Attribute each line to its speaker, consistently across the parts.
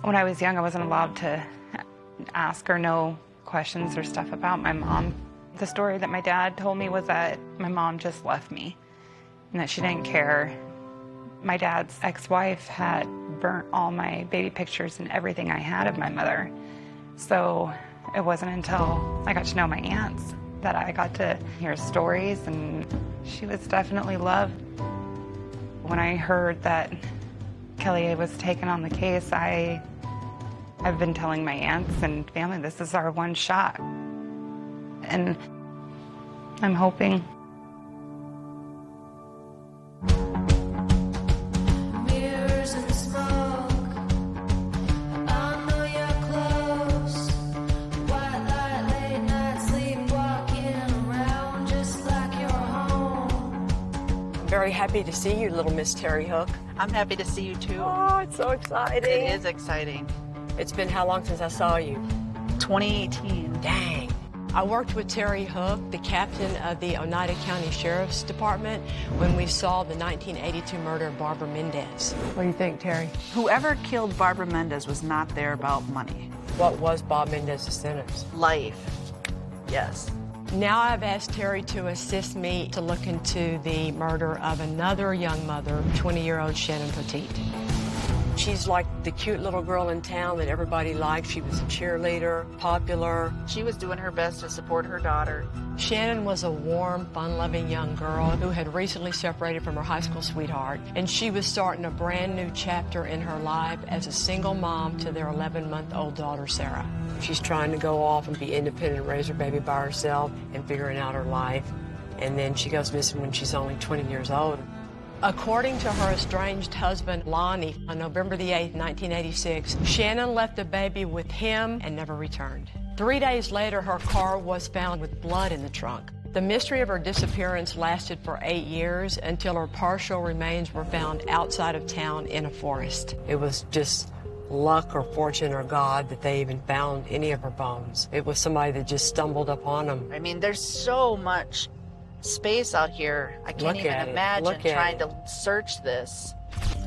Speaker 1: When I was young, I wasn't allowed to ask or know questions or stuff about my mom. The story that my dad told me was that my mom just left me and that she didn't care. My dad's ex-wife had burnt all my baby pictures and everything I had of my mother. So it wasn't until I got to know my aunts that I got to hear stories, and she was definitely loved. When I heard that Kelly was taken on the case, I've been telling my aunts and family this is our one shot. And I'm hoping.
Speaker 2: Mirrors and smoke, I know you're close. White light, late night, sleepwalking around just like you're home.
Speaker 3: I'm very happy to see you, little Miss Terry Hook.
Speaker 4: I'm happy to see you too.
Speaker 3: Oh, it's so exciting.
Speaker 4: It is exciting.
Speaker 3: It's been how long since I saw you?
Speaker 4: 2018.
Speaker 3: Dang. I worked with Terry Hook, the captain of the Oneida County Sheriff's Department, when we saw the 1982 murder of Barbara Mendez. What do you think, Terry?
Speaker 5: Whoever killed Barbara Mendez was not there about money.
Speaker 3: What was Bob Mendez's sentence?
Speaker 4: Life. Yes.
Speaker 3: Now I've asked Terry to assist me to look into the murder of another young mother, 20-year-old Shannon Petit. She's like the cute little girl in town that everybody likes. She was a cheerleader, popular.
Speaker 4: She was doing her best to support her daughter.
Speaker 3: Shannon was a warm, fun-loving young girl who had recently separated from her high school sweetheart, and she was starting a brand new chapter in her life as a single mom to their 11-month-old daughter, Sarah. She's trying to go off and be independent and raise her baby by herself and figuring out her life. And then she goes missing when she's only 20 years old. According to her estranged husband, Lonnie, on November the 8th, 1986, Shannon left the baby with him and never returned. 3 days later, her car was found with blood in the trunk. The mystery of her disappearance lasted for 8 years until her partial remains were found outside of town in a forest. It was just luck or fortune or God that they even found any of her bones. It was somebody that just stumbled upon them.
Speaker 4: I mean, there's so much space out here. I can't even imagine trying to search this.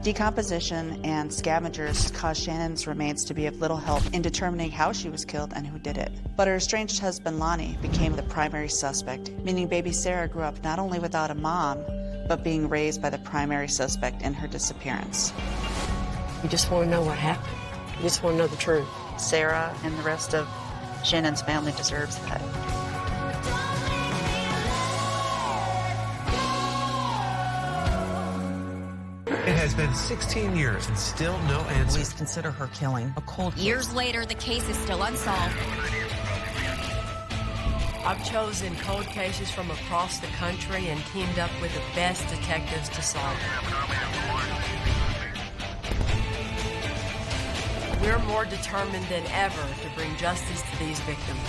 Speaker 5: Decomposition and scavengers caused Shannon's remains to be of little help in determining how she was killed and who did it. But her estranged husband, Lonnie, became the primary suspect, meaning baby Sarah grew up not only without a mom, but being raised by the primary suspect in her disappearance.
Speaker 3: You just want to know what happened. You just want to know the truth.
Speaker 4: Sarah and the rest of Shannon's family deserves that.
Speaker 6: It has been 16 years and still no answer.
Speaker 7: Police consider her killing a cold case.
Speaker 8: Years later, the case is still unsolved.
Speaker 3: I've chosen cold cases from across the country and teamed up with the best detectives to solve them. We're more determined than ever to bring justice to these victims.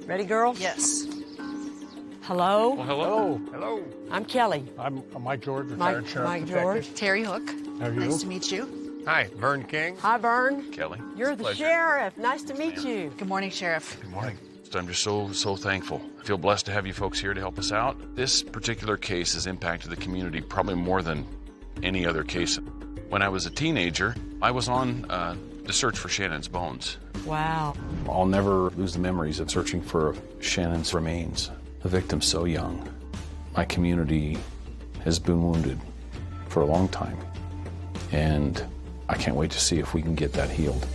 Speaker 3: Ready, girls?
Speaker 4: Yes.
Speaker 3: Hello?
Speaker 9: Well, hello. Hello.
Speaker 3: I'm Kelly.
Speaker 9: I'm Mike George, retired sheriff.
Speaker 3: Mike George.
Speaker 4: Terry Hook.
Speaker 9: How are you?
Speaker 4: Nice to meet you.
Speaker 9: Hi, Vern King.
Speaker 3: Hi, Vern.
Speaker 9: Kelly.
Speaker 3: You're the sheriff. Nice to meet you.
Speaker 4: Good morning, Sheriff.
Speaker 9: Good morning. I'm just so thankful. I feel blessed to have you folks here to help us out. This particular case has impacted the community probably more than any other case. When I was a teenager, I was on the search for Shannon's bones.
Speaker 3: Wow.
Speaker 10: I'll never lose the memories of searching for Shannon's remains. A victim so young. My community has been wounded for a long time, and I can't wait to see if we can get that healed.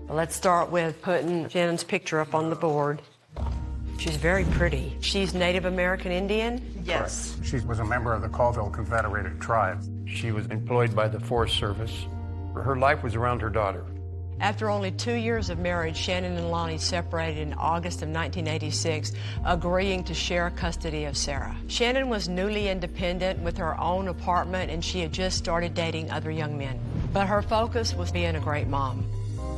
Speaker 3: Well, let's start with putting Shannon's picture up on the board. She's very pretty. She's Native American Indian?
Speaker 4: Yes.
Speaker 11: She was a member of the Colville Confederated Tribe.
Speaker 12: She was employed by the Forest Service. Her life was around her daughter.
Speaker 3: After only 2 years of marriage, Shannon and Lonnie separated in August of 1986, agreeing to share custody of Sarah. Shannon was newly independent with her own apartment, and she had just started dating other young men. But her focus was being a great mom.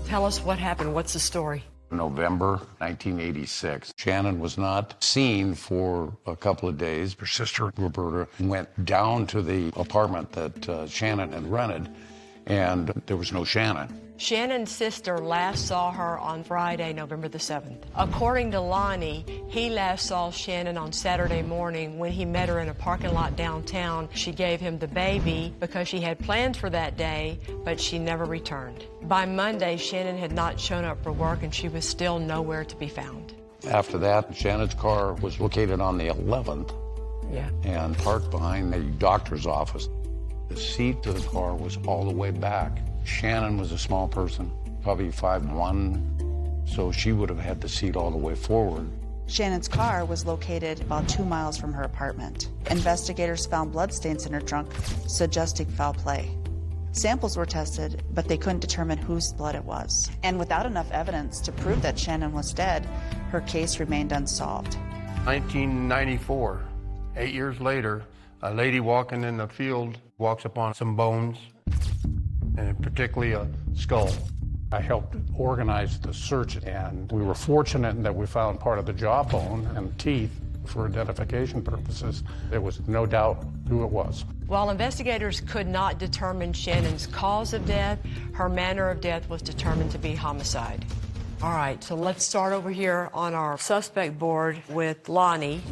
Speaker 3: Tell us what happened. What's the story?
Speaker 13: November 1986. Shannon was not seen for a couple of days. Her sister, Roberta, went down to the apartment that Shannon had rented and there was no Shannon.
Speaker 3: Shannon's sister last saw her on Friday, November the 7th. According to Lonnie, he last saw Shannon on Saturday morning when he met her in a parking lot downtown. She gave him the baby because she had plans for that day, but she never returned. By Monday, Shannon had not shown up for work and she was still nowhere to be found.
Speaker 13: After that, Shannon's car was located on the 11th and parked behind the doctor's office. The seat to the car was all the way back. Shannon was a small person, probably 5'1", so she would have had the seat all the way forward.
Speaker 5: Shannon's car was located about 2 miles from her apartment. Investigators found bloodstains in her trunk, suggesting foul play. Samples were tested, but they couldn't determine whose blood it was. And without enough evidence to prove that Shannon was dead, her case remained unsolved.
Speaker 12: 1994, 8 years later, a lady walking in the field walks upon some bones, and particularly a skull.
Speaker 11: I helped organize the search, and we were fortunate in that we found part of the jawbone and teeth for identification purposes. There was no doubt who it was.
Speaker 3: While investigators could not determine Shannon's cause of death, her manner of death was determined to be homicide. All right, so let's start over here on our suspect board with Lonnie.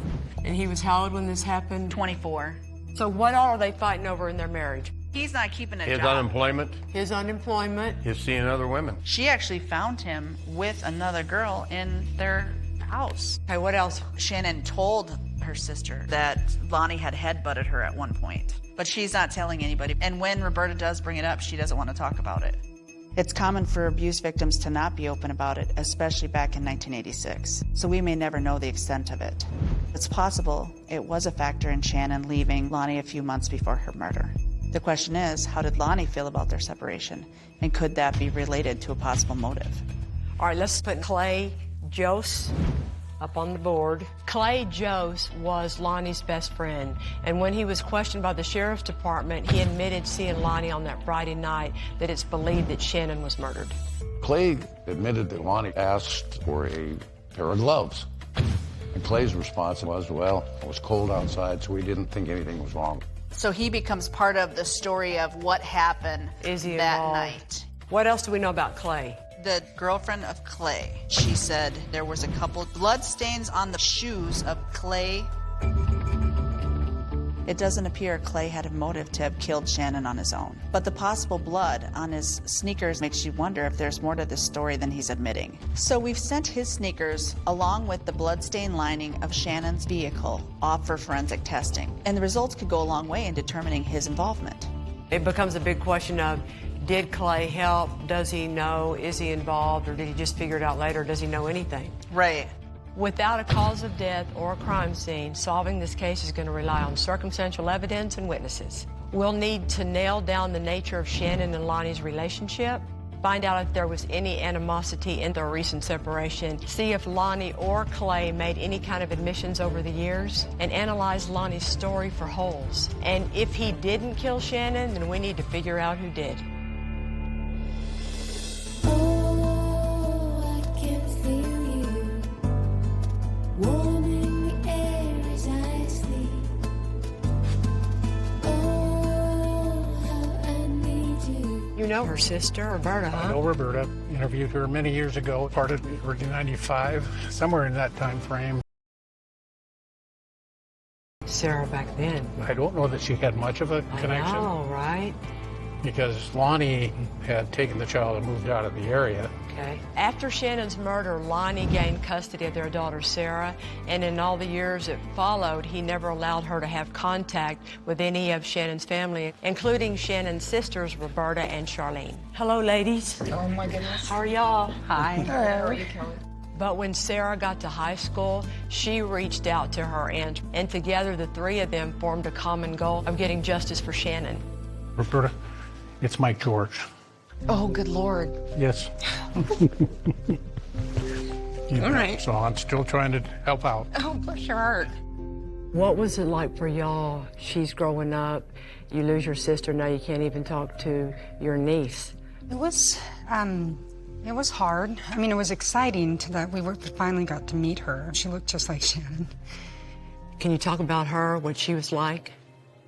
Speaker 3: And he was how old when this happened?
Speaker 4: 24.
Speaker 3: So what all are they fighting over in their marriage?
Speaker 4: He's not keeping a
Speaker 12: His
Speaker 4: job.
Speaker 12: unemployment,
Speaker 3: His unemployment.
Speaker 12: his seeing other women.
Speaker 4: She actually found him with another girl in their house.
Speaker 3: Okay, what else?
Speaker 4: Shannon told her sister that Lonnie had headbutted her at one point, but she's not telling anybody. And when Roberta does bring it up, she doesn't want to talk about it.
Speaker 5: It's common for abuse victims to not be open about it, especially back in 1986, so we may never know the extent of it. It's possible it was a factor in Shannon leaving Lonnie a few months before her murder. The question is, how did Lonnie feel about their separation, and could that be related to a possible motive?
Speaker 3: All right, let's put Clay Jose up on the board. Clay Jose was Lonnie's best friend, and when he was questioned by the sheriff's department, he admitted seeing Lonnie on that Friday night that it's believed that Shannon was murdered.
Speaker 13: Clay admitted that Lonnie asked for a pair of gloves. And Clay's response was, well, it was cold outside, so he didn't think anything was wrong.
Speaker 4: So he becomes part of the story of what happened
Speaker 3: Is he
Speaker 4: that
Speaker 3: involved?
Speaker 4: night.
Speaker 3: What else do we know about Clay?
Speaker 4: The girlfriend of Clay, she said there was a couple blood stains on the shoes of Clay.
Speaker 5: It doesn't appear Clay had a motive to have killed Shannon on his own, but the possible blood on his sneakers makes you wonder if there's more to this story than he's admitting. So we've sent his sneakers, along with the bloodstain lining of Shannon's vehicle, off for forensic testing, and the results could go a long way in determining his involvement.
Speaker 3: It becomes a big question of, did Clay help? Does he know? Is he involved? Or did he just figure it out later? Does he know anything?
Speaker 4: Right.
Speaker 3: Without a cause of death or a crime scene, solving this case is going to rely on circumstantial evidence and witnesses. We'll need to nail down the nature of Shannon and Lonnie's relationship, find out if there was any animosity in their recent separation, see if Lonnie or Clay made any kind of admissions over the years, and analyze Lonnie's story for holes. And if he didn't kill Shannon, then we need to figure out who did.
Speaker 2: Oh, I can feel you warming the air as I sleep. Oh, how I need you.
Speaker 3: You know her sister, Roberta, huh?
Speaker 11: I know Roberta. Interviewed her many years ago, part of early '95, somewhere in that time frame.
Speaker 3: Sarah back then.
Speaker 11: I don't know that she had much of a connection.
Speaker 3: Oh, right.
Speaker 11: Because Lonnie had taken the child and moved out of the area.
Speaker 3: Okay. After Shannon's murder, Lonnie gained custody of their daughter, Sarah, and in all the years that followed, he never allowed her to have contact with any of Shannon's family, including Shannon's sisters, Roberta and Charlene. Hello, ladies.
Speaker 7: Oh, my goodness.
Speaker 3: How are y'all?
Speaker 7: Hi.
Speaker 3: Hello. How are you, Kelly? But when Sarah got to high school, she reached out to her aunt, and together the three of them formed a common goal of getting justice for Shannon.
Speaker 11: Roberta, it's Mike George.
Speaker 7: Oh, good Lord.
Speaker 11: Yes.
Speaker 7: All right.
Speaker 11: So I'm still trying to help out.
Speaker 7: Oh, bless your heart.
Speaker 3: What was it like for y'all? She's growing up, you lose your sister, now you can't even talk to your niece.
Speaker 14: It was hard. I mean, it was exciting that we finally got to meet her. She looked just like Shannon.
Speaker 3: Can you talk about her, what she was like?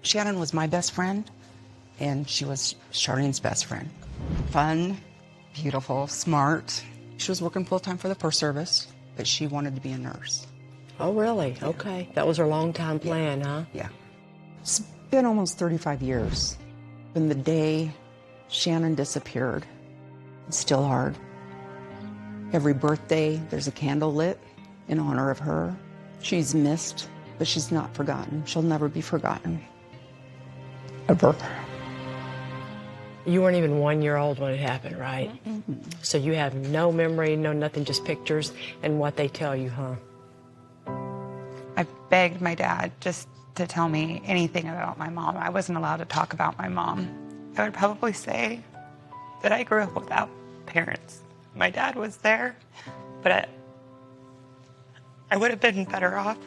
Speaker 7: Shannon was my best friend. and she was Charlene's best friend. Fun, beautiful, smart. She was working full-time for the Forest Service, but she wanted to be a nurse.
Speaker 3: Oh, really? Okay. That was her long-time plan, huh?
Speaker 7: Yeah. It's been almost 35 years. From the day Shannon disappeared, it's still hard. Every birthday, there's a candle lit in honor of her. She's missed, but she's not forgotten. She'll never be forgotten. Ever.
Speaker 3: You weren't even 1 year old when it happened, right?
Speaker 7: Mm-hmm.
Speaker 3: So you have no memory, no nothing, just pictures and what they tell you, huh?
Speaker 1: I begged my dad just to tell me anything about my mom. I wasn't allowed to talk about my mom. I would probably say that I grew up without parents. My dad was there, but I would have been better off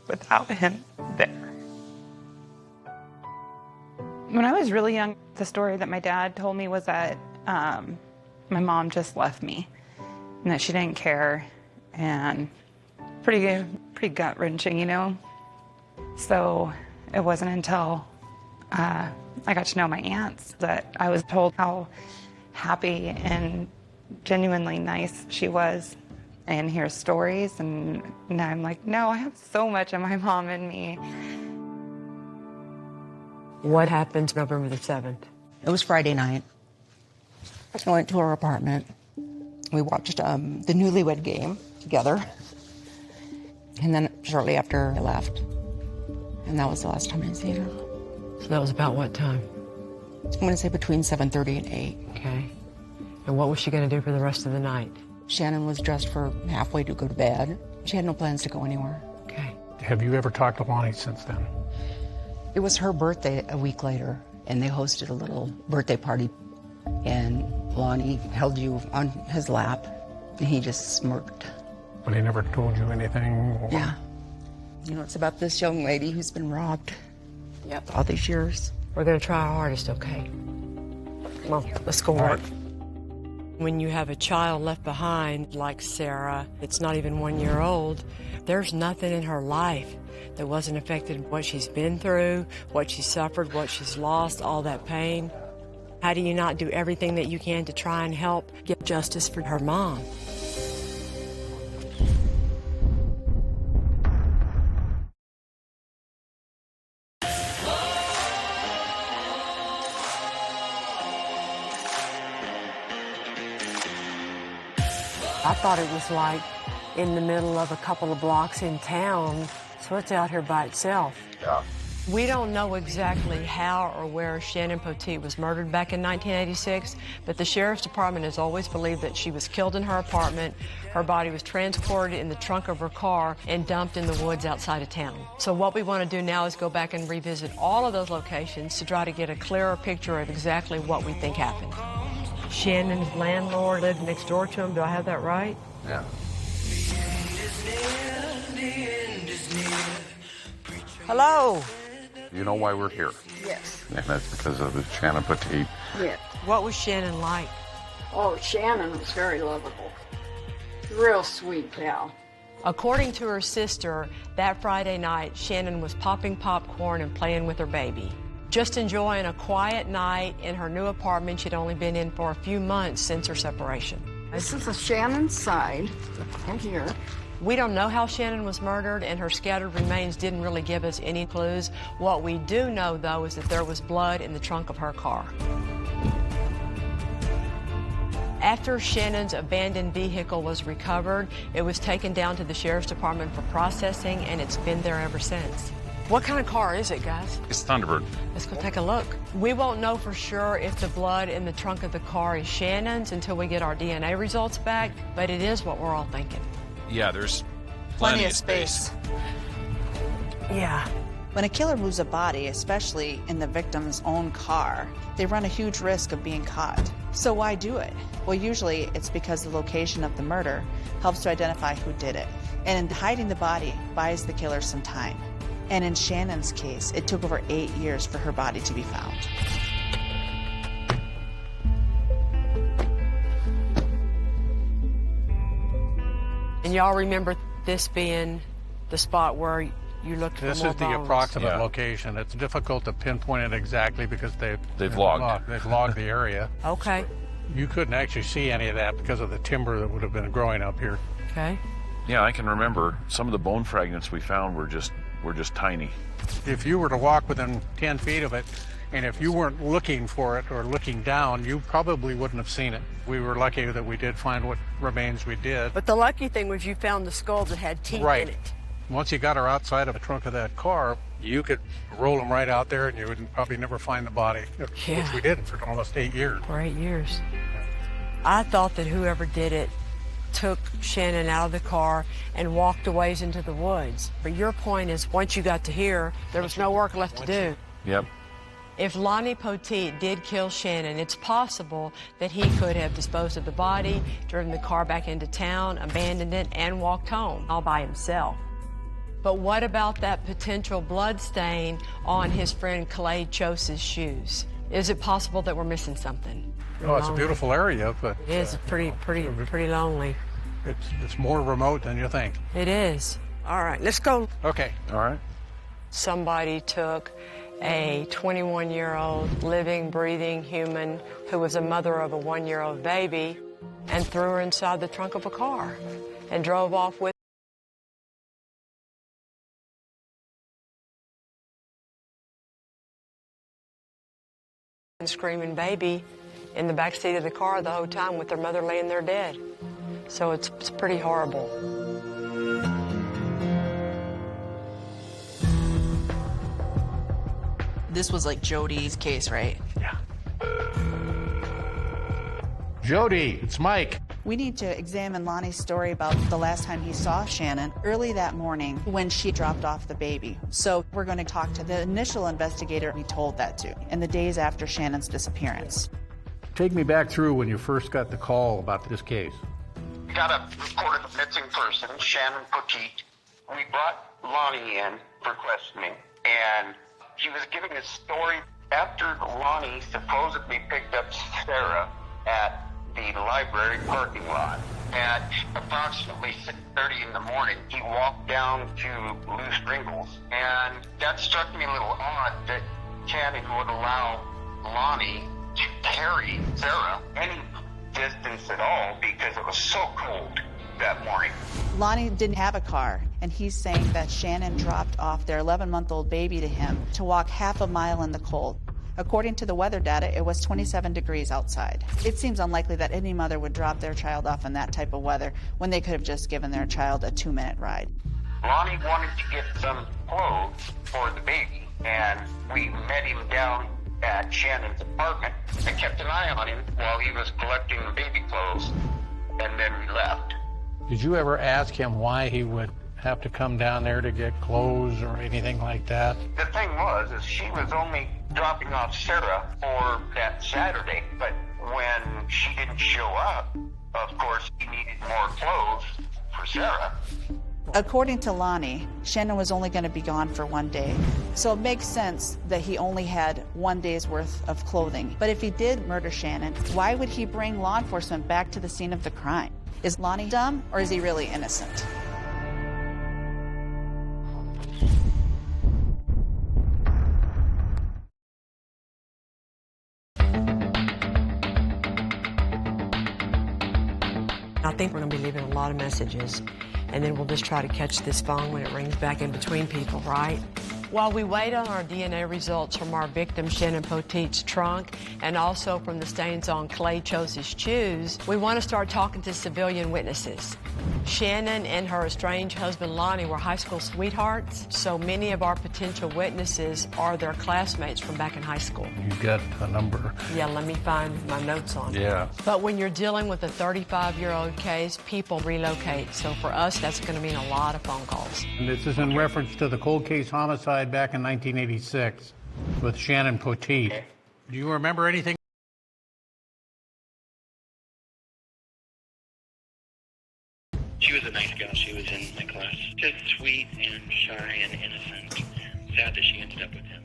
Speaker 1: without him there. When I was really young, the story that my dad told me was that my mom just left me and that she didn't care, and pretty gut-wrenching, you know? So it wasn't until I got to know my aunts that I was told how happy and genuinely nice she was, and hear stories, and now I'm like, no, I have so much of my mom in me.
Speaker 3: What happened November the 7th?
Speaker 7: It was Friday night. I went to her apartment. We watched the Newlywed Game together. And then shortly after, I left. And that was the last time I'd seen her.
Speaker 3: So that was about what time?
Speaker 7: I'm going to say between 7:30 and 8.
Speaker 3: Okay. And what was she going to do for the rest of the night?
Speaker 7: Shannon was dressed for halfway to go to bed. She had no plans to go anywhere.
Speaker 3: Okay.
Speaker 11: Have you ever talked to Lonnie since then?
Speaker 7: It was her birthday a week later, and they hosted a little birthday party. And Lonnie held you on his lap, and he just smirked.
Speaker 11: But he never told you anything? Or...
Speaker 7: Yeah. You know, it's about this young lady who's been robbed. Yep. All these years.
Speaker 3: We're going to try our hardest, okay? Come on, let's go work. When you have a child left behind, like Sarah, it's not even 1 year old, there's nothing in her life that wasn't affected by what she's been through, what she suffered, what she's lost, all that pain. How do you not do everything that you can to try and help get justice for her mom? I thought it was like in the middle of a couple of blocks in town, so it's out here by itself. Yeah. We don't know exactly how or where Shannon Poteet was murdered back in 1986, but the Sheriff's Department has always believed that she was killed in her apartment, her body was transported in the trunk of her car, and dumped in the woods outside of town. So what we want to do now is go back and revisit all of those locations to try to get a clearer picture of exactly what we think happened. Shannon's landlord lived next door to him. Do I have that right?
Speaker 13: Yeah.
Speaker 3: Hello.
Speaker 13: You know why we're here?
Speaker 15: Yes.
Speaker 13: And that's because of the Shannon Poteet.
Speaker 15: Yes.
Speaker 3: What was Shannon like?
Speaker 15: Oh, Shannon was very lovable. Real sweet gal.
Speaker 3: According to her sister, that Friday night, Shannon was popping popcorn and playing with her baby. Just enjoying a quiet night in her new apartment she'd only been in for a few months since her separation.
Speaker 15: This is the Shannon side, and here.
Speaker 3: We don't know how Shannon was murdered, and her scattered remains didn't really give us any clues. What we do know, though, is that there was blood in the trunk of her car. After Shannon's abandoned vehicle was recovered, it was taken down to the Sheriff's Department for processing, and it's been there ever since. What kind of car is it, guys?
Speaker 9: It's Thunderbird.
Speaker 3: Let's go take a look. We won't know for sure if the blood in the trunk of the car is Shannon's until we get our DNA results back, but it is what we're all thinking.
Speaker 9: Yeah, there's plenty of space.
Speaker 3: Yeah.
Speaker 5: When a killer moves a body, especially in the victim's own car, they run a huge risk of being caught. So why do it? Well, usually it's because the location of the murder helps to identify who did it. And in hiding the body buys the killer some time. And in Shannon's case, it took over 8 years for her body to be found.
Speaker 3: And y'all remember this being the spot where you looked for
Speaker 11: This
Speaker 3: more
Speaker 11: is the
Speaker 3: bones.
Speaker 11: approximate location. It's difficult to pinpoint it exactly because
Speaker 9: They've logged.
Speaker 11: They've logged the area.
Speaker 3: Okay.
Speaker 11: You couldn't actually see any of that because of the timber that would have been growing up here.
Speaker 3: Okay.
Speaker 9: Yeah, I can remember some of the bone fragments we found were just tiny.
Speaker 11: If you were to walk within 10 feet of it, and if you weren't looking for it or looking down, you probably wouldn't have seen it. We were lucky that we did find what remains we did.
Speaker 3: But the lucky thing was you found the skull that had teeth in it.
Speaker 11: Once you got her outside of the trunk of that car, you could roll them right out there and you would probably never find the body, which we did for almost 8 years.
Speaker 3: For 8 years. I thought that whoever did it took Shannon out of the car and walked a ways into the woods. But your point is, once you got to here, there was no work left to do.
Speaker 9: Yep.
Speaker 3: If Lonnie Poteet did kill Shannon, it's possible that he could have disposed of the body, driven the car back into town, abandoned it, and walked home all by himself. But what about that potential blood stain on his friend Clay Chose's shoes? Is it possible that we're missing something?
Speaker 11: Oh, it's a beautiful area, but
Speaker 3: it is pretty lonely.
Speaker 11: It's more remote than you think.
Speaker 3: It is. All right, let's go.
Speaker 11: Okay.
Speaker 9: All right.
Speaker 3: Somebody took a 21-year-old living, breathing human who was a mother of a 1-year-old baby and threw her inside the trunk of a car and drove off with a screaming baby in the back seat of the car the whole time with their mother laying there dead. So it's pretty horrible.
Speaker 4: This was like Jody's case, right?
Speaker 11: Yeah. Jody, it's Mike.
Speaker 5: We need to examine Lonnie's story about the last time he saw Shannon early that morning when she dropped off the baby. So we're going to talk to the initial investigator he told that to in the days after Shannon's disappearance.
Speaker 11: Take me back through when you first got the call about this case.
Speaker 16: We got a reported missing person, Shannon Poteet. We brought Lonnie in for questioning, and she was giving a story after Lonnie supposedly picked up Sarah at the library parking lot. At approximately 6:30 in the morning, he walked down to Loose Ringles, and that struck me a little odd that Shannon would allow Lonnie to carry Sarah any distance at all because it was so cold that morning.
Speaker 5: Lonnie didn't have a car, and he's saying that Shannon dropped off their 11-month-old baby to him to walk half a mile in the cold. According to the weather data, it was 27 degrees outside. It seems unlikely that any mother would drop their child off in that type of weather when they could have just given their child a 2-minute ride.
Speaker 16: Lonnie wanted to get some clothes for the baby, and we met him down at Shannon's apartment. I kept an eye on him while he was collecting the baby clothes, and then we left.
Speaker 11: Did you ever ask him why he would have to come down there to get clothes or anything like that?
Speaker 16: The thing was, is she was only dropping off Sarah for that Saturday, but when she didn't show up, of course, he needed more clothes for Sarah.
Speaker 5: According to Lonnie, Shannon was only going to be gone for 1 day, so it makes sense that he only had 1 day's worth of clothing. But if he did murder Shannon, why would he bring law enforcement back to the scene of the crime? Is Lonnie dumb, or is he really innocent?
Speaker 3: I think we're going to be leaving a lot of messages, and then we'll just try to catch this phone when it rings back in between people, right? While we wait on our DNA results from our victim Shannon Poteet's trunk and also from the stains on Clay Chose's shoes, we want to start talking to civilian witnesses. Shannon and her estranged husband Lonnie were high school sweethearts, so many of our potential witnesses are their classmates from back in high school.
Speaker 11: You got a number?
Speaker 3: Yeah, let me find my notes on it.
Speaker 11: Yeah.
Speaker 3: But when you're dealing with a 35-year-old case, people relocate. So for us, that's going to mean a lot of phone calls.
Speaker 11: And this is in reference to the cold case homicide back in 1986 with Shannon Poteet. Do you remember anything?
Speaker 17: She was a nice girl. She was in my class. Just sweet and shy and innocent. Sad that she ended up with him.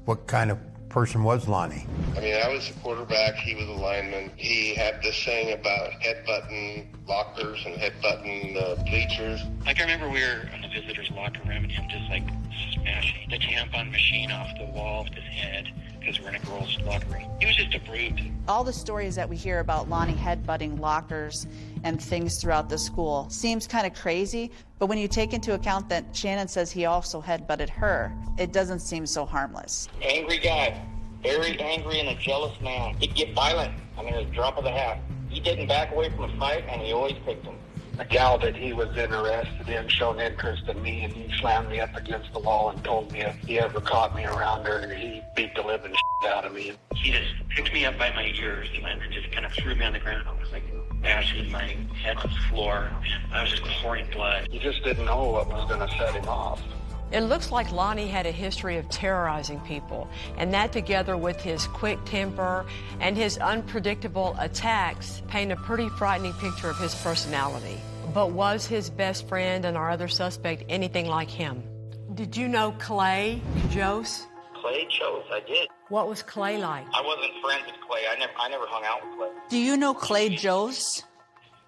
Speaker 12: What kind of person was Lonnie.
Speaker 18: I mean, I was a quarterback, he was a lineman. He had this thing about headbutting lockers and headbutting bleachers.
Speaker 17: Like, I remember we were in a visitor's locker room and him just like smashing the tampon machine off the wall with his head because we're in a girls' locker room. He was just a brute.
Speaker 5: All the stories that we hear about Lonnie headbutting lockers and things throughout the school seems kind of crazy, but when you take into account that Shannon says he also headbutted her, it doesn't seem so harmless.
Speaker 16: Angry guy, very angry and a jealous man. He'd get violent, I mean, at a drop of the hat. He didn't back away from a fight, and he always picked him. A gal that he was interested in showed interest in me, and he slammed me up against the wall and told me if he ever caught me around her, he beat the living out of me.
Speaker 17: He just picked me up by my ears and then just kind of threw me on the ground. I was like bashing my head on the floor. I was just pouring blood.
Speaker 16: He just didn't know what was going to set him off.
Speaker 3: It looks like Lonnie had a history of terrorizing people, and that together with his quick temper and his unpredictable attacks paint a pretty frightening picture of his personality. But was his best friend and our other suspect anything like him? Did you know Clay Jose?
Speaker 16: Clay Jose, I did.
Speaker 3: What was Clay like?
Speaker 16: I wasn't friends with Clay. I never hung out with Clay.
Speaker 5: Do you know Clay Jose?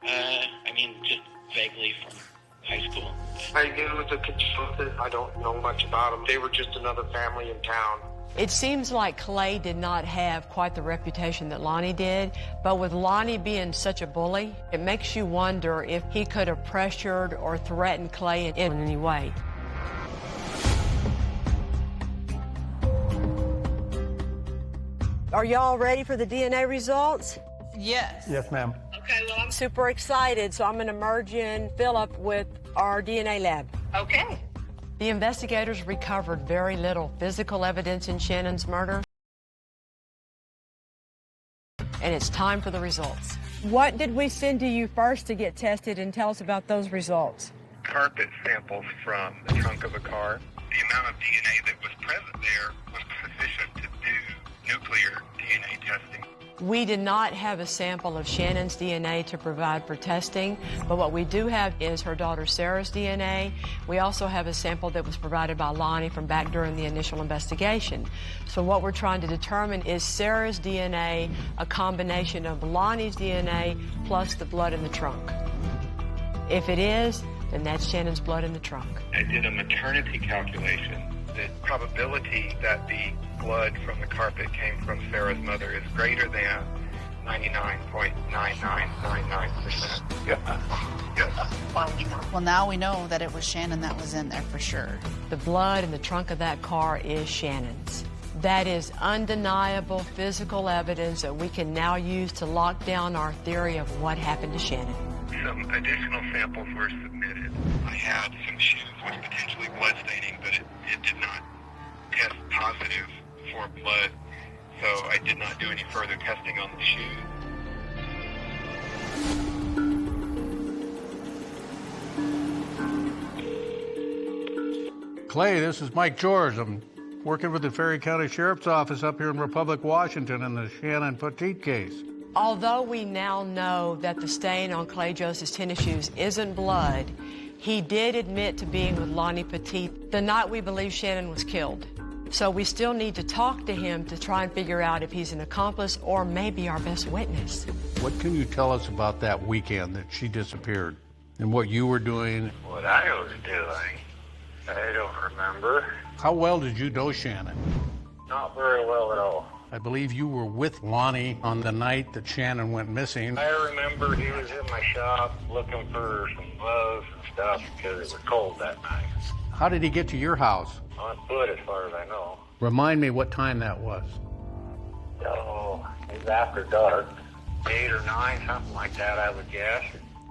Speaker 17: I mean, just vaguely from high school.
Speaker 16: I knew the consultant. I don't know much about them. They were just another family in town.
Speaker 3: It seems like Clay did not have quite the reputation that Lonnie did, but with Lonnie being such a bully, it makes you wonder if he could have pressured or threatened Clay in any way. Are y'all ready for the DNA results?
Speaker 5: Yes.
Speaker 12: Yes, ma'am.
Speaker 3: Okay, well, I'm super excited, so I'm going to merge in Philip with our DNA lab.
Speaker 15: Okay.
Speaker 3: The investigators recovered very little physical evidence in Shannon's murder, and it's time for the results. What did we send to you first to get tested, and tell us about those results?
Speaker 19: Carpet samples from the trunk of a car. The amount of DNA that was present there was sufficient to do nuclear DNA testing.
Speaker 3: We did not have a sample of Shannon's DNA to provide for testing, but what we do have is her daughter Sarah's DNA. We also have a sample that was provided by Lonnie from back during the initial investigation. So what we're trying to determine is Sarah's DNA a combination of Lonnie's DNA plus the blood in the trunk. If it is, then that's Shannon's blood in the trunk.
Speaker 19: I did a maternity calculation. The probability that the blood from the carpet came from Sarah's mother is greater than 99.9999%.
Speaker 5: Well, now we know that it was Shannon that was in there for sure.
Speaker 3: The blood in the trunk of that car is Shannon's. That is undeniable physical evidence that we can now use to lock down our theory of what happened to Shannon.
Speaker 19: Some additional samples were submitted. I had some shoes with potentially blood staining, but it did not test positive for blood, so I did not do any further testing on the shoes.
Speaker 11: Clay, this is Mike George. I'm working with the Ferry County Sheriff's Office up here in Republic, Washington in the Shannon Petit case.
Speaker 3: Although we now know that the stain on Clay Joseph's tennis shoes isn't blood, he did admit to being with Lonnie Petit the night we believe Shannon was killed. So we still need to talk to him to try and figure out if he's an accomplice or maybe our best witness.
Speaker 11: What can you tell us about that weekend that she disappeared and what you were doing?
Speaker 16: What I was doing, I don't remember.
Speaker 11: How well did you know Shannon?
Speaker 16: Not very well at all.
Speaker 11: I believe you were with Lonnie on the night that Shannon went missing.
Speaker 16: I remember he was in my shop looking for some gloves and stuff because it was cold that night.
Speaker 11: How did he get to your house?
Speaker 16: On foot, as far as I know.
Speaker 11: Remind me what time that was.
Speaker 16: Oh, it was after dark. 8 or 9, something like that, I would guess.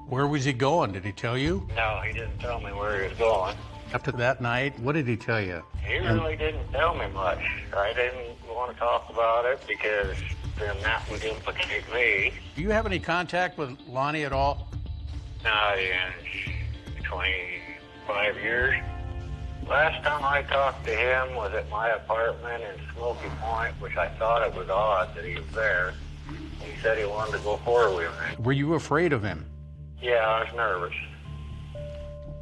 Speaker 11: Where was he going? Did he tell you?
Speaker 16: No, he didn't tell me where he was going.
Speaker 11: After that night, what did he tell you?
Speaker 16: He really didn't tell me much. I didn't want to talk about it because then that would implicate me.
Speaker 11: Do you have any contact with Lonnie at all?
Speaker 16: Not in 25 years. Last time I talked to him was at my apartment in Smoky Point, which I thought it was odd that he was there. He said he wanted to go forward with me.
Speaker 11: Were you afraid of him?
Speaker 16: Yeah, I was nervous.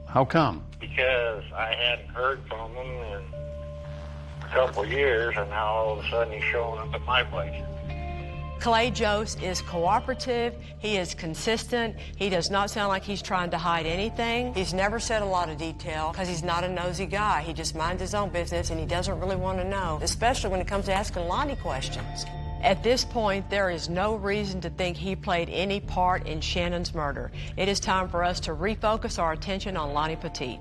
Speaker 11: How come?
Speaker 16: Because I hadn't heard from him in
Speaker 20: couple years, and now all of a sudden he's showing up at my place.
Speaker 3: Clay Jost is cooperative, he is consistent, he does not sound like he's trying to hide anything. He's never said a lot of detail because he's not a nosy guy. He just minds his own business and he doesn't really want to know, especially when it comes to asking Lonnie questions. At this point, there is no reason to think he played any part in Shannon's murder. It is time for us to refocus our attention on Lonnie Petit.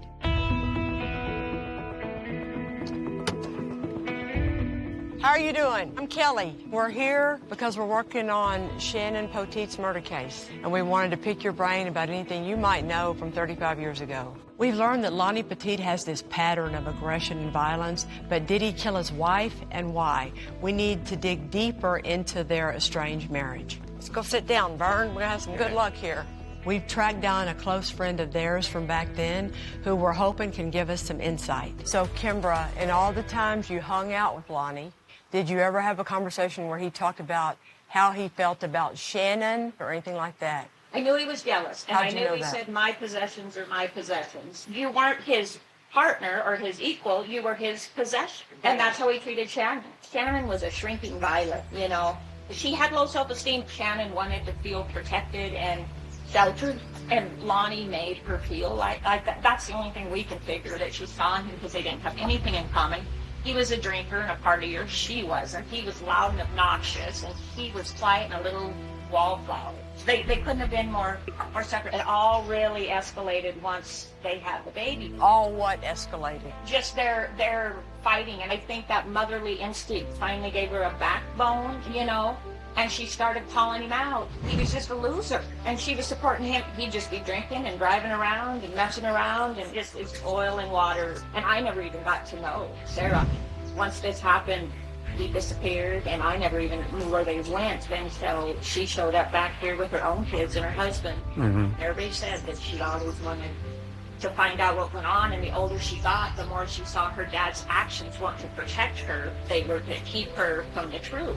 Speaker 3: How are you doing? I'm Kelly. We're here because we're working on Shannon Potit's murder case, and we wanted to pick your brain about anything you might know from 35 years ago. We've learned that Lonnie Petit has this pattern of aggression and violence, but did he kill his wife, and why? We need to dig deeper into their estranged marriage. Let's go sit down, Vern. We're gonna have some good luck here. We've tracked down a close friend of theirs from back then who we're hoping can give us some insight. So, Kimbra, in all the times you hung out with Lonnie, did you ever have a conversation where he talked about how he felt about Shannon or anything like that?
Speaker 21: I knew he was jealous, and
Speaker 3: How'd
Speaker 21: I
Speaker 3: you
Speaker 21: knew
Speaker 3: know
Speaker 21: he
Speaker 3: that?
Speaker 21: said, my possessions are my possessions. You weren't his partner or his equal, you were his possession. And that's how he treated Shannon. Shannon was a shrinking violet, you know. She had low self-esteem. Shannon wanted to feel protected and sheltered, and Lonnie made her feel like that. That's the only thing we can figure, that she saw in him because they didn't have anything in common. He was a drinker and a partier. She wasn't. He was loud and obnoxious, and he was quiet and a little wallflower. They couldn't have been more separate. It all really escalated once they had the baby.
Speaker 3: All what escalated?
Speaker 21: Just their fighting, and I think that motherly instinct finally gave her a backbone, you know, and she started calling him out. He was just a loser, and she was supporting him. He'd just be drinking and driving around and messing around, and just it's oil and water. And I never even got to know Sarah. Once this happened, he disappeared, and I never even knew where they went until she showed up back here with her own kids and her husband. Everybody said that she always wanted to find out what went on, and the older she got, the more she saw her dad's actions weren't to protect her, they were to keep her from the truth.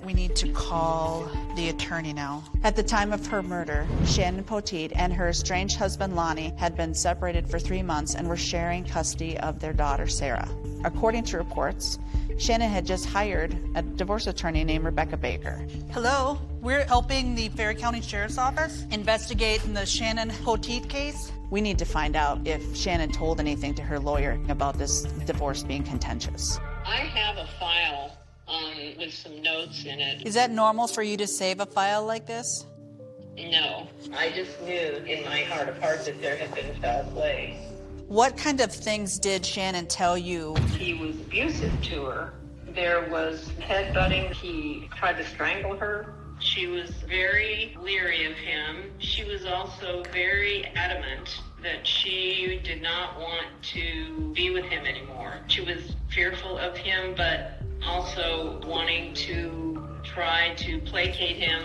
Speaker 5: We need to call the attorney now. At the time of her murder, Shannon Potit and her estranged husband Lonnie had been separated for 3 months and were sharing custody of their daughter Sarah. According to reports, Shannon had just hired a divorce attorney named Rebecca Baker.
Speaker 4: Hello, we're helping the Ferry County Sheriff's Office investigate the Shannon Potit case.
Speaker 5: We need to find out if Shannon told anything to her lawyer about this divorce being contentious.
Speaker 22: I have a file with some notes in it.
Speaker 4: Is that normal for you to save a file like this?
Speaker 22: No, I just knew in my heart of hearts that there had been foul play.
Speaker 4: What kind of things did Shannon tell you?
Speaker 22: He was abusive to her. There was headbutting. He tried to strangle her. She was very leery of him. She was also very adamant that she did not want to be with him anymore. She was fearful of him, but also wanting to try to placate him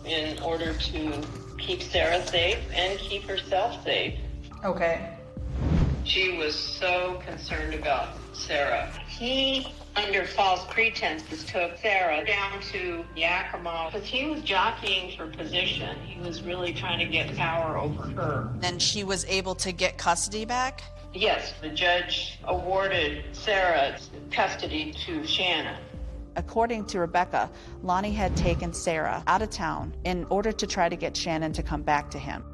Speaker 22: in order to keep Sarah safe and keep herself safe.
Speaker 4: Okay.
Speaker 22: She was so concerned about Sarah. He, under false pretenses, took Sarah down to Yakima because he was jockeying for position. He was really trying to get power over her.
Speaker 4: And she was able to get custody back?
Speaker 22: Yes, the judge awarded Sarah custody to Shannon.
Speaker 5: According to Rebecca, Lonnie had taken Sarah out of town in order to try to get Shannon to come back to him.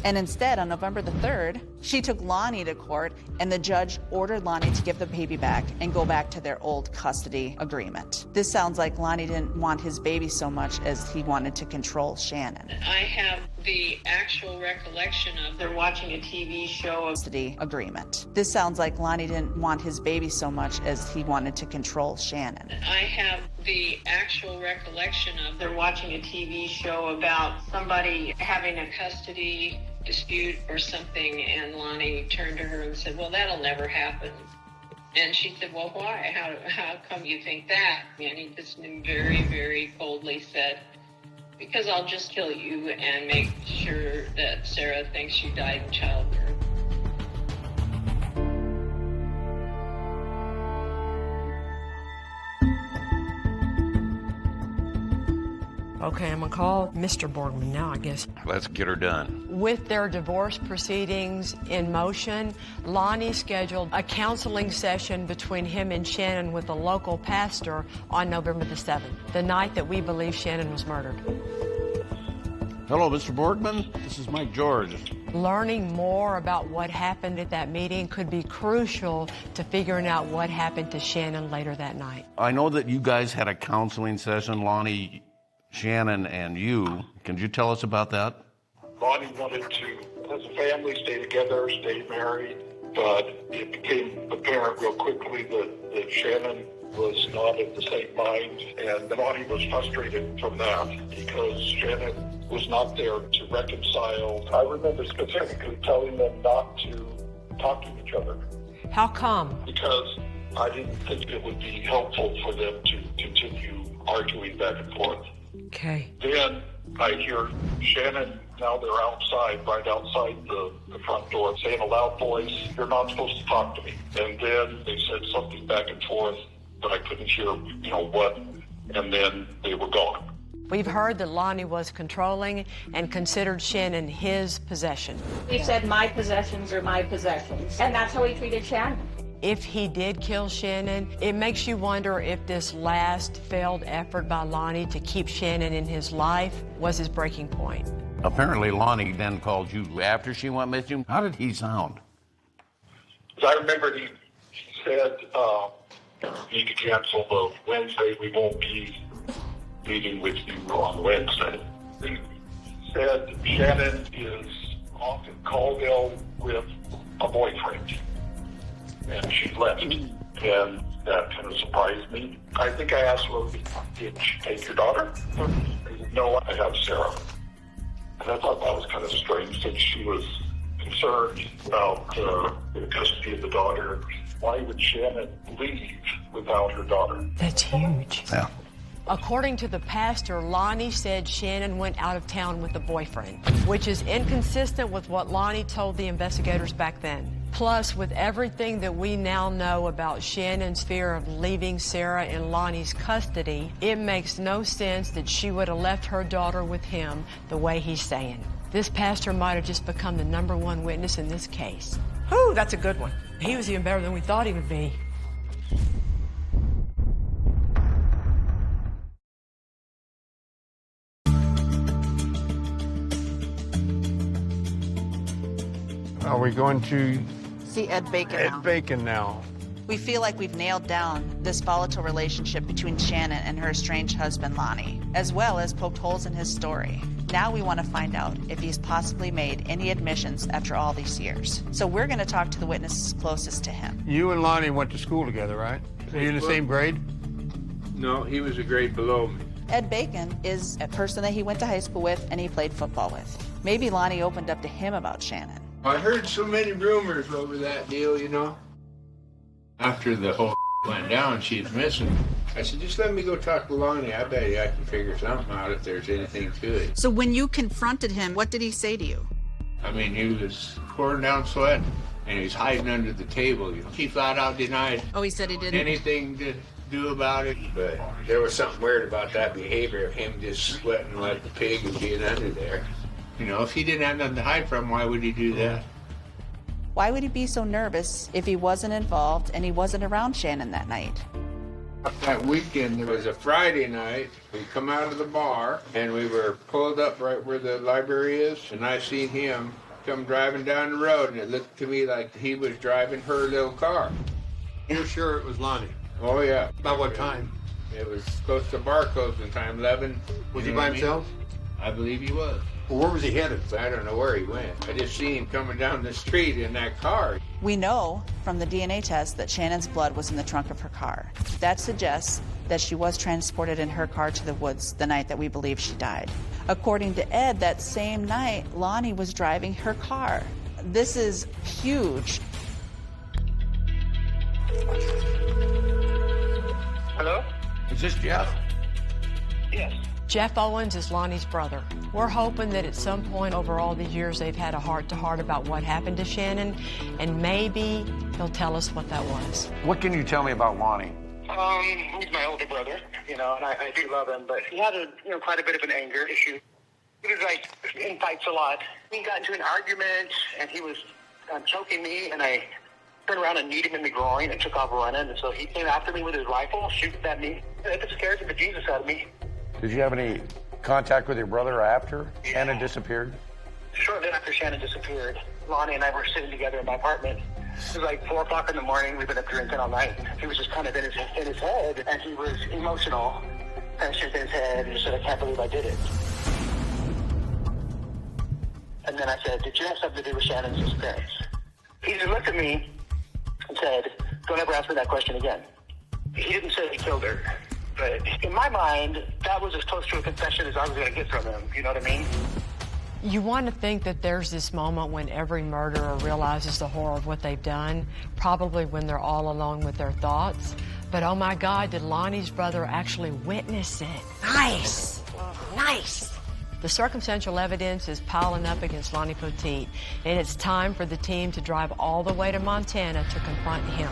Speaker 5: And instead, on November the 3rd, she took Lonnie to court, and the judge ordered Lonnie to give the baby back and go back to their old custody agreement. This sounds like Lonnie didn't want his baby so much as he wanted to control Shannon.
Speaker 22: I have the actual recollection of they're watching a TV show of
Speaker 5: custody agreement. This sounds like Lonnie didn't want his baby so much as he wanted to control Shannon.
Speaker 22: I have the actual recollection of they're watching a TV show about somebody having a custody dispute or something, and Lonnie turned to her and said, well, that'll never happen. And she said, well, why? How come you think that? And he just very, very coldly said, because I'll just kill you and make sure that Sarah thinks you died in childbirth.
Speaker 3: Okay, I'm gonna call Mr. Borgman now, I guess.
Speaker 9: Let's get her done.
Speaker 3: With their divorce proceedings in motion, Lonnie scheduled a counseling session between him and Shannon with a local pastor on November the 7th, the night that we believe Shannon was murdered.
Speaker 13: Hello, Mr. Borgman. This is Mike George.
Speaker 3: Learning more about what happened at that meeting could be crucial to figuring out what happened to Shannon later that night.
Speaker 13: I know that you guys had a counseling session, Lonnie, Shannon, and you. Can you tell us about that?
Speaker 19: Lonnie wanted to, as a family, stay together, stay married, but it became apparent real quickly that Shannon was not of the same mind, and Lonnie was frustrated from that because Shannon was not there to reconcile. I remember specifically telling them not to talk to each other.
Speaker 3: How come?
Speaker 19: Because I didn't think it would be helpful for them to continue arguing back and forth.
Speaker 3: Okay.
Speaker 19: Then I hear Shannon, now they're outside, right outside the front door, saying a loud voice, "You're not supposed to talk to me." And then they said something back and forth, but I couldn't hear, what, and then they were gone.
Speaker 3: We've heard that Lonnie was controlling and considered Shannon his possession.
Speaker 21: He said, "My possessions are my possessions." And that's how he treated Shannon.
Speaker 3: If he did kill Shannon, it makes you wonder if this last failed effort by Lonnie to keep Shannon in his life was his breaking point.
Speaker 13: Apparently, Lonnie then called you after she went missing. How did he sound?
Speaker 19: I remember he said, "Need to cancel the Wednesday. We won't be meeting with you on Wednesday." He said Shannon is off in Colville with a boyfriend, and she left, and that kind of surprised me. I think I asked, "Well, did she take your daughter?" He said, "No, I have Sarah." And I thought that was kind of strange, since she was concerned about the custody of the daughter. Why would Shannon leave without her daughter?
Speaker 3: That's huge.
Speaker 13: Yeah.
Speaker 3: According to the pastor, Lonnie said Shannon went out of town with a boyfriend, which is inconsistent with what Lonnie told the investigators back then. Plus, with everything that we now know about Shannon's fear of leaving Sarah in Lonnie's custody, it makes no sense that she would have left her daughter with him the way he's saying. This pastor might have just become the #1 witness in this case. Whew, that's a good one. He was even better than we thought he would be.
Speaker 12: Are we going to
Speaker 5: See Ed Bacon now.
Speaker 12: Ed Bacon now?
Speaker 5: We feel like we've nailed down this volatile relationship between Shannon and her estranged husband, Lonnie, as well as poked holes in his story. Now we want to find out if he's possibly made any admissions after all these years. So we're going to talk to the witnesses closest to him.
Speaker 12: You and Lonnie went to school together, right? Are you in the same grade?
Speaker 6: No, he was a grade below me.
Speaker 5: Ed Bacon is a person that he went to high school with and he played football with. Maybe Lonnie opened up to him about Shannon.
Speaker 6: I heard so many rumors over that deal, After the whole went down, she's missing. I said, just let me go talk to Lonnie. I bet you I can figure something out if there's anything to it.
Speaker 5: So when you confronted him, what did he say to you?
Speaker 6: I mean, he was pouring down sweat, and he's hiding under the table. He flat out denied
Speaker 5: Oh, he said he didn't?
Speaker 6: anything to do about it. But there was something weird about that behavior of him just sweating like a pig and being under there. If he didn't have nothing to hide from, why would he do that?
Speaker 5: Why would he be so nervous if he wasn't involved and he wasn't around Shannon that night?
Speaker 6: That weekend, it was a Friday night. We come out of the bar, and we were pulled up right where the library is, and I seen him come driving down the road, and it looked to me like he was driving her little car.
Speaker 12: You're sure it was Lonnie?
Speaker 6: Oh, yeah.
Speaker 12: About what time?
Speaker 6: It was close to bar closing time, 11.
Speaker 12: Was he by himself?
Speaker 6: I believe he was.
Speaker 12: Well, where was he headed?
Speaker 6: I don't know where he went. I just seen him coming down the street in that car.
Speaker 5: We know from the DNA test that Shannon's blood was in the trunk of her car. That suggests that she was transported in her car to the woods the night that we believe she died. According to Ed, that same night, Lonnie was driving her car. This is huge.
Speaker 19: Hello?
Speaker 13: Is this Jeff?
Speaker 19: Yes.
Speaker 3: Jeff Owens is Lonnie's brother. We're hoping that at some point over all these years they've had a heart-to-heart about what happened to Shannon, and maybe he'll tell us what that was.
Speaker 13: What can you tell me about Lonnie?
Speaker 19: He's my older brother, and I do love him, but he had quite a bit of an anger issue. He was like in fights a lot. We got into an argument, and he was choking me, and I turned around and kneed him in the groin and took off running. And so he came after me with his rifle, shooting at me. It scared the bejesus out of me.
Speaker 13: Did you have any contact with your brother after Shannon disappeared?
Speaker 19: Shortly after Shannon disappeared, Lonnie and I were sitting together in my apartment. It was like 4 o'clock in the morning. We've been up drinking all night. He was just kind of in his head, and he was emotional. And she was in his head, and he said, "I can't believe I did it." And then I said, "Did you have something to do with Shannon's disappearance?" He just looked at me and said, "Don't ever ask me that question again." He didn't say he killed her, but in my mind, that was as close to a confession as I was going to get from him. You know what I mean?
Speaker 3: You want to think that there's this moment when every murderer realizes the horror of what they've done, probably when they're all alone with their thoughts. But oh my God, did Lonnie's brother actually witness it? Nice! Nice! The circumstantial evidence is piling up against Lonnie Poteet, and it's time for the team to drive all the way to Montana to confront him.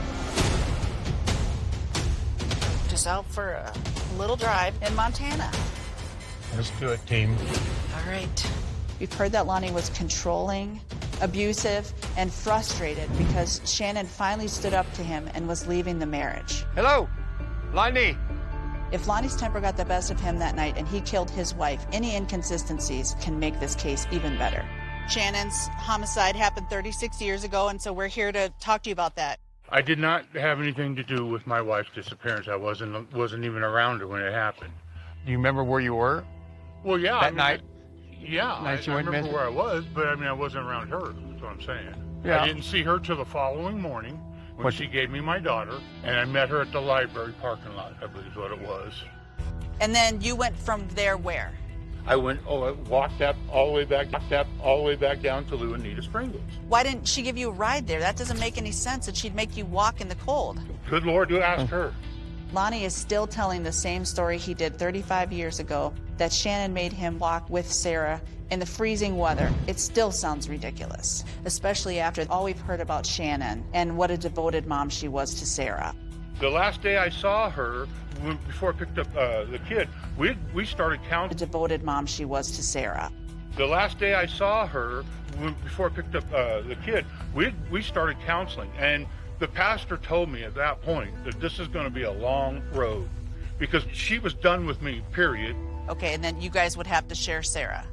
Speaker 5: Just out for a little drive in Montana.
Speaker 12: Let's do it, team.
Speaker 5: All right. We've heard that Lonnie was controlling, abusive, and frustrated because Shannon finally stood up to him and was leaving the marriage.
Speaker 12: Hello, Lonnie.
Speaker 5: If Lonnie's temper got the best of him that night and he killed his wife, any inconsistencies can make this case even better. Shannon's homicide happened 36 years ago, and so we're here to talk to you about that.
Speaker 11: I did not have anything to do with my wife's disappearance. I wasn't even around her when it happened.
Speaker 12: Do you remember where you were?
Speaker 11: Well, yeah.
Speaker 12: That night?
Speaker 11: I remember where I was, but I wasn't around her. That's what I'm saying.
Speaker 12: Yeah.
Speaker 11: I didn't see her till the following morning when she gave me my daughter, and I met her at the library parking lot, I believe is what it was.
Speaker 5: And then you went from there where?
Speaker 11: I walked up all the way back down to Lou and Nita Springles.
Speaker 5: Why didn't she give you a ride there? That doesn't make any sense, that she'd make you walk in the cold.
Speaker 11: Good Lord, do ask her.
Speaker 5: Lonnie is still telling the same story he did 35 years ago, that Shannon made him walk with Sarah in the freezing weather. It still sounds ridiculous, especially after all we've heard about Shannon and what a devoted mom she was to Sarah.
Speaker 11: The last day I saw her, before I picked up the kid, we started counting.
Speaker 5: The devoted mom she was to Sarah.
Speaker 11: The last day I saw her, before I picked up the kid, we started counseling, and the pastor told me at that point that this is going to be a long road because she was done with me, period.
Speaker 5: Okay, and then you guys would have to share Sarah.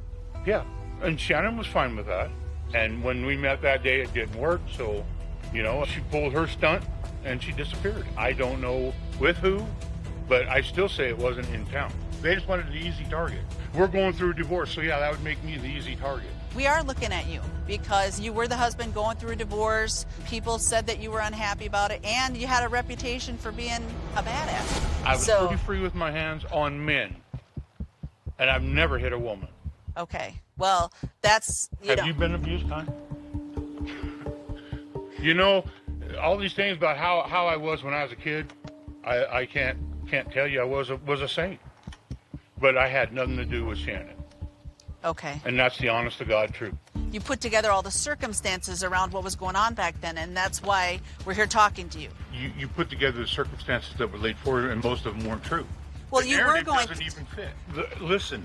Speaker 11: Yeah, and Shannon was fine with that. And when we met that day, it didn't work, so, she pulled her stunt and she disappeared. I don't know with who, but I still say it wasn't in town. They just wanted the easy target. We're going through a divorce, so yeah, that would make me the easy target.
Speaker 5: We are looking at you because you were the husband going through a divorce. People said that you were unhappy about it, and you had a reputation for being a badass.
Speaker 11: I was pretty free with my hands on men, and I've never hit a woman.
Speaker 5: Okay, well, that's...
Speaker 11: Have you been abused, hon? All these things about how I was when I was a kid, I can't tell you I was a saint. But I had nothing to do with Shannon.
Speaker 5: Okay.
Speaker 11: And that's the honest to God truth.
Speaker 5: You put together all the circumstances around what was going on back then, and that's why we're here talking to you.
Speaker 11: You put together the circumstances that were laid forward, and most of them weren't true.
Speaker 5: Well,
Speaker 11: the
Speaker 5: you were going...
Speaker 11: doesn't even fit. Listen,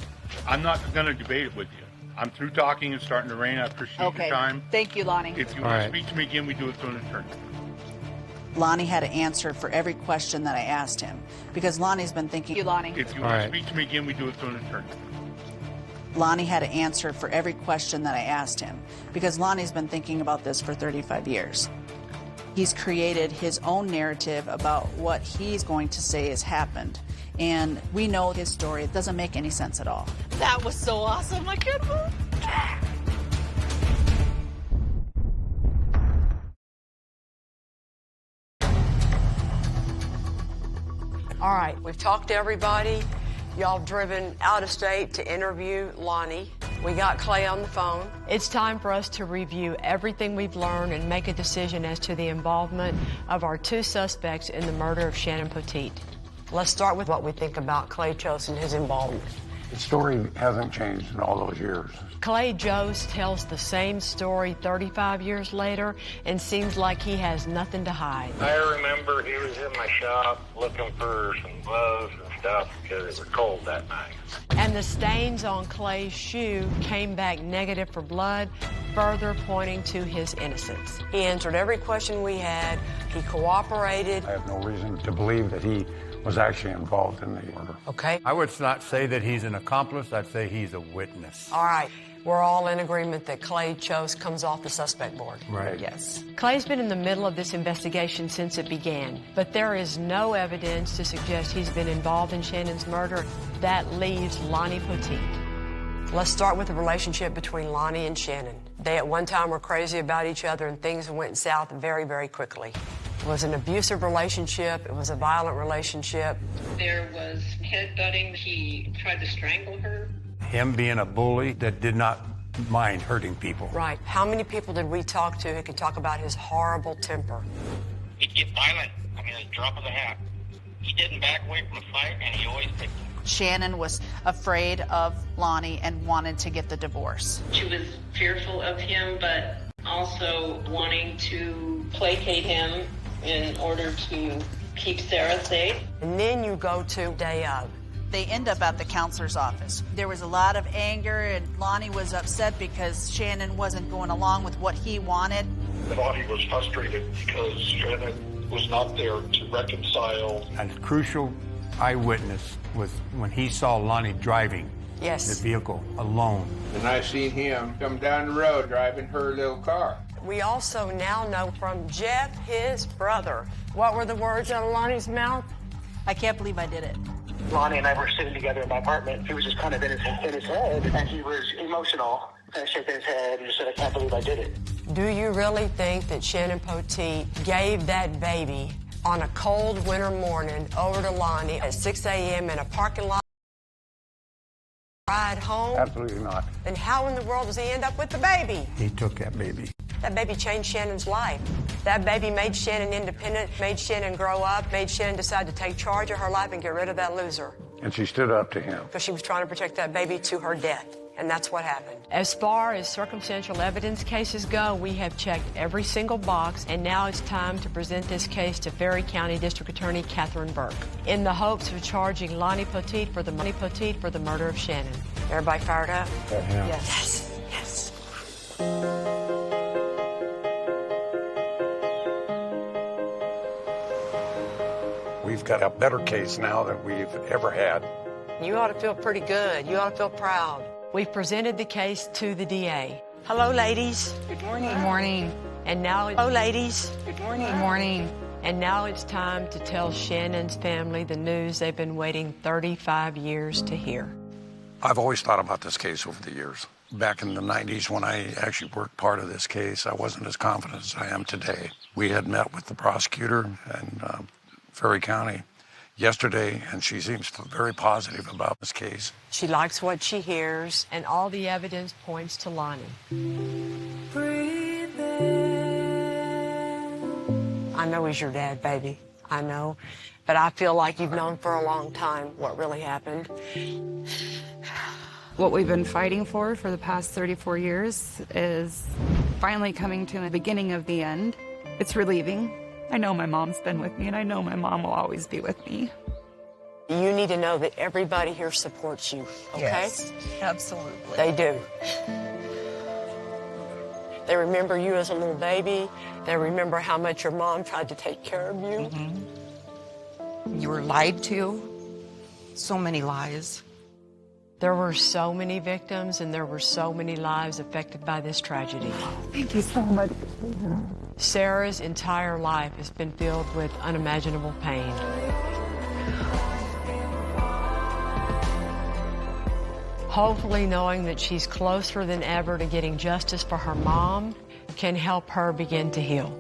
Speaker 11: I'm not going to debate it with you. I'm through talking. It's starting to rain. I appreciate your time.
Speaker 5: Thank you, Lonnie.
Speaker 11: If you want to speak to me again, we do it through an attorney.
Speaker 5: Lonnie had to answer for every question that I asked him because Lonnie's been thinking... If
Speaker 11: you want to speak to me again, we do it through an attorney.
Speaker 5: Lonnie had to answer for every question that I asked him because Lonnie's been thinking about this for 35 years. He's created his own narrative about what he's going to say has happened. And we know his story. It doesn't make any sense at all. That was so awesome. I can't believe.
Speaker 3: All right, we've talked to everybody. Y'all driven out of state to interview Lonnie. We got Clay on the phone. It's time for us to review everything we've learned and make a decision as to the involvement of our 2 suspects in the murder of Shannon Poteet. Let's start with what we think about Clay Chose and his involvement.
Speaker 13: The story hasn't changed in all those years.
Speaker 3: Clay Jost tells the same story 35 years later and seems like he has nothing to hide.
Speaker 20: I remember he was in my shop looking for some gloves and stuff because it was cold that night.
Speaker 3: And the stains on Clay's shoe came back negative for blood, further pointing to his innocence. He answered every question we had. He cooperated.
Speaker 13: I have no reason to believe that he was actually involved in the murder.
Speaker 3: Okay.
Speaker 12: I would not say that he's an accomplice. I'd say he's a witness.
Speaker 3: All right. We're all in agreement that Clay Jost comes off the suspect board.
Speaker 12: Right.
Speaker 5: Yes.
Speaker 3: Clay's been in the middle of this investigation since it began, but there is no evidence to suggest he's been involved in Shannon's murder. That leaves Lonnie Poteet. Let's start with the relationship between Lonnie and Shannon. They at one time were crazy about each other and things went south very, very quickly. It was an abusive relationship. It was a violent relationship.
Speaker 22: There was headbutting. He tried to strangle her.
Speaker 12: Him being a bully that did not mind hurting people.
Speaker 3: Right. How many people did we talk to who could talk about his horrible temper?
Speaker 17: He'd get violent. I mean, a drop of the hat. He didn't back away from a fight, and he always picked it.
Speaker 4: Shannon was afraid of Lonnie and wanted to get the divorce.
Speaker 22: She was fearful of him, but also wanting to placate him in order to keep Sarah safe.
Speaker 3: And then you go to day of.
Speaker 4: They end up at the counselor's office. There was a lot of anger, and Lonnie was upset because Shannon wasn't going along with what he wanted.
Speaker 19: Lonnie was frustrated because Shannon was not there to reconcile.
Speaker 12: A crucial eyewitness was when he saw Lonnie driving the vehicle alone.
Speaker 6: And I seen him come down the road driving her little car.
Speaker 3: We also now know from Jeff, his brother. What were the words out of Lonnie's mouth?
Speaker 4: I can't believe I did it.
Speaker 20: Lonnie and I were sitting together in my apartment. He was just kind of in his head, and he was emotional and shaking his head and just said, I can't believe I did it.
Speaker 3: Do you really think that Shannon Poteet gave that baby on a cold winter morning over to Lonnie at 6 a.m. in a parking lot ride home?
Speaker 13: Absolutely not.
Speaker 3: Then how in the world does he end up with the baby?
Speaker 12: He took that baby.
Speaker 3: That baby changed Shannon's life. That baby made Shannon independent, made Shannon grow up, made Shannon decide to take charge of her life and get rid of that loser.
Speaker 13: And she stood up to him.
Speaker 3: Because she was trying to protect that baby to her death. And that's what happened. As far as circumstantial evidence cases go, we have checked every single box, and now it's time to present this case to Ferry County District Attorney Catherine Burke in the hopes of charging Lonnie Poteet for the murder of Shannon. Everybody fired up?
Speaker 13: Yeah.
Speaker 3: Yes. Yes.
Speaker 13: We've got a better case now than we've ever had.
Speaker 3: You ought to feel pretty good. You ought to feel proud. We've presented the case to the DA. Hello, ladies.
Speaker 1: Good morning. Good morning.
Speaker 3: And now, hello, ladies.
Speaker 1: Good morning. Good morning.
Speaker 3: And now it's time to tell Shannon's family the news they've been waiting 35 years to hear.
Speaker 13: I've always thought about this case over the years. Back in the 90s when I actually worked part of this case, I wasn't as confident as I am today. We had met with the prosecutor in Ferry County yesterday, and she seems very positive about this case.
Speaker 3: She likes what she hears, and all the evidence points to Lonnie. I know he's your dad, baby. I know. But I feel like you've known for a long time what really happened.
Speaker 1: What we've been fighting for the past 34 years is finally coming to the beginning of the end. It's relieving. I know my mom's been with me, and I know my mom will always be with me.
Speaker 3: You need to know that everybody here supports you, okay?
Speaker 5: Yes, absolutely.
Speaker 3: They do. They remember you as a little baby. They remember how much your mom tried to take care of you.
Speaker 7: Mm-hmm. You were lied to. So many lies.
Speaker 3: There were so many victims, and there were so many lives affected by this tragedy.
Speaker 1: Thank you so much.
Speaker 3: Sarah's entire life has been filled with unimaginable pain. Hopefully, knowing that she's closer than ever to getting justice for her mom can help her begin to heal.